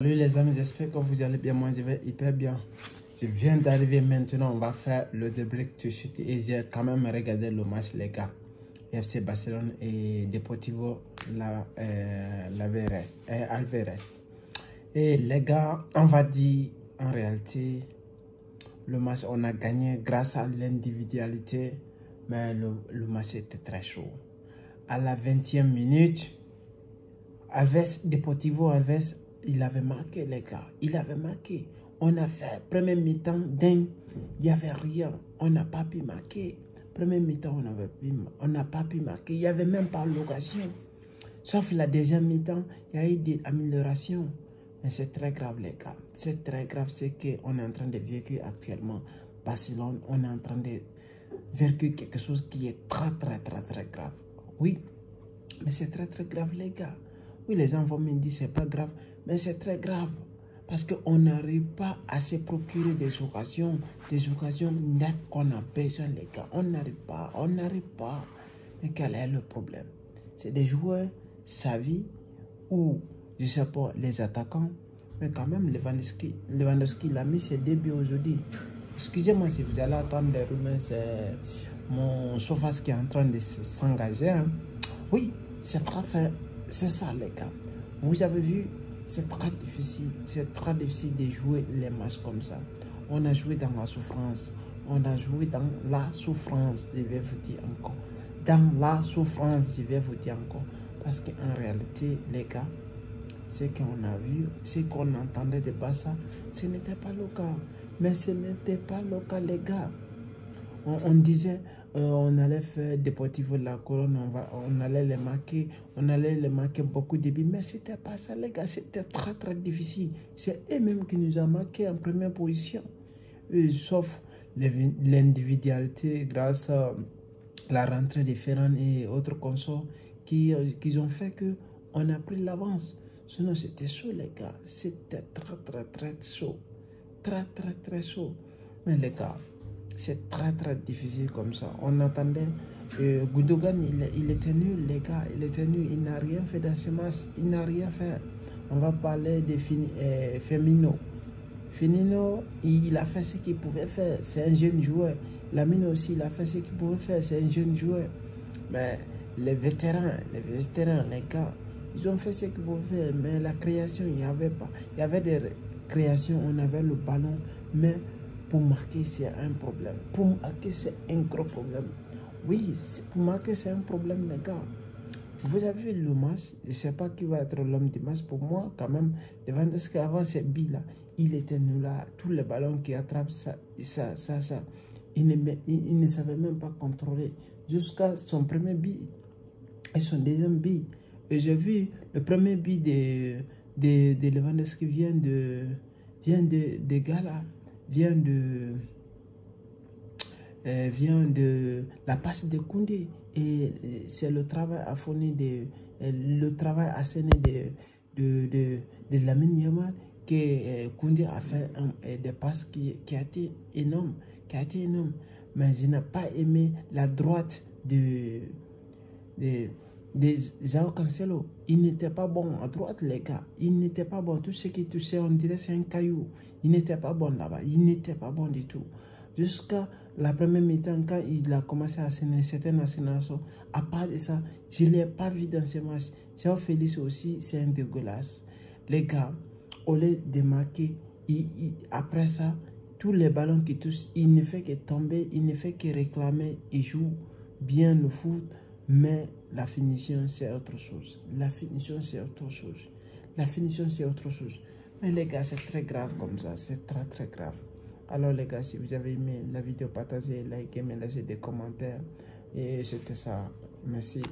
Salut les amis, j'espère que vous allez bien. Moi je vais hyper bien. Je viens d'arriver maintenant, on va faire le débrief tout de suite. Et j'ai quand même regardé le match les gars. FC Barcelone et Deportivo Alvarez. Et les gars, on va dire en réalité, le match on a gagné grâce à l'individualité. Mais le match était très chaud. À la 20e minute, Deportivo Alves, il avait marqué les gars, il avait marqué. On a fait premier mi-temps dingue, il n'y avait rien, on n'a pas pu marquer. Premier mi-temps, on n'a pas pu marquer, il n'y avait même pas l'occasion. Sauf la deuxième mi-temps, il y a eu des améliorations. Mais c'est très grave les gars, c'est très grave ce qu'on est en train de vivre actuellement. Barcelone, on est en train de vivre quelque chose qui est très grave. Oui, mais c'est très grave les gars. Oui, les gens vont me dire c'est pas grave, mais c'est très grave. Parce qu'on n'arrive pas à se procurer des occasions nettes qu'on a besoin les gars. On n'arrive pas. Mais quel est le problème? C'est des joueurs savis ou, je sais pas, les attaquants. Mais quand même, Lewandowski il a mis ses débuts aujourd'hui. Excusez-moi si vous allez attendre des rumeurs, c'est mon chauffage qui est en train de s'engager. Hein. Oui, c'est ça les gars. Vous avez vu, c'est très difficile de jouer les matchs comme ça. On a joué dans la souffrance. Je vais vous dire encore. Dans la souffrance, je vais vous dire encore. Parce qu'en réalité, les gars, ce qu'on a vu, ce qu'on entendait de Barça, ce n'était pas le cas. Mais ce n'était pas le cas, les gars. On disait, on allait faire Deportivo La Couronne, on allait les marquer beaucoup de buts. Mais c'était pas ça, les gars. C'était très difficile. C'est eux-mêmes qui nous ont marqué en première position. Sauf l'individualité grâce à la rentrée de Ferran et autres consorts qui ont fait qu'on a pris l'avance. Sinon, c'était chaud, les gars. C'était très chaud. Très chaud. Mais les gars, c'est très difficile comme ça. On attendait Gundogan, il était nul les gars, il n'a rien fait dans ce match, il n'a rien fait. On va parler de Firmino. Firmino, il a fait ce qu'il pouvait faire, c'est un jeune joueur. Lamine aussi, il a fait ce qu'il pouvait faire, c'est un jeune joueur. Mais les vétérans, les gars, ils ont fait ce qu'ils pouvaient faire, mais la création, il n'y avait pas. Il y avait des créations, on avait le ballon, mais pour marquer, c'est un problème. Pour marquer, c'est un gros problème. Oui, pour marquer, c'est un problème, les gars. Vous avez vu le match, je ne sais pas qui va être l'homme du match. Pour moi, quand même, Lewandowski, avant ces billes-là, il était nul là. Tous les ballons qui attrapent ça. Il ne savait même pas contrôler. Jusqu'à son premier but et son deuxième but. Et j'ai vu le premier but de Lewandowski vient de Gala. Vient de la passe de Koundé et c'est le travail affourné le travail asséné de Lamine Yamal que Koundé a fait des passes qui a été énorme, mais je n'ai pas aimé la droite de João Cancelo. Il n'était pas bon à droite les gars, il n'était pas bon. Tout ce qui touchait on dirait c'est un caillou. Il n'était pas bon là-bas, il n'était pas bon du tout. Jusqu'à la première mi-temps, quand il a commencé à asséner certaines assénations, à part de ça, je ne l'ai pas vu dans ce match. João Félix aussi, c'est un dégueulasse. Les gars, au lieu de marquer, après ça, tous les ballons qui touchent, il ne fait que tomber, il ne fait que réclamer, il joue bien le foot, mais la finition, c'est autre chose. Mais les gars, c'est très grave comme ça. C'est très grave. Alors les gars, si vous avez aimé la vidéo, partagez, likez, laissez des commentaires. Et c'était ça. Merci.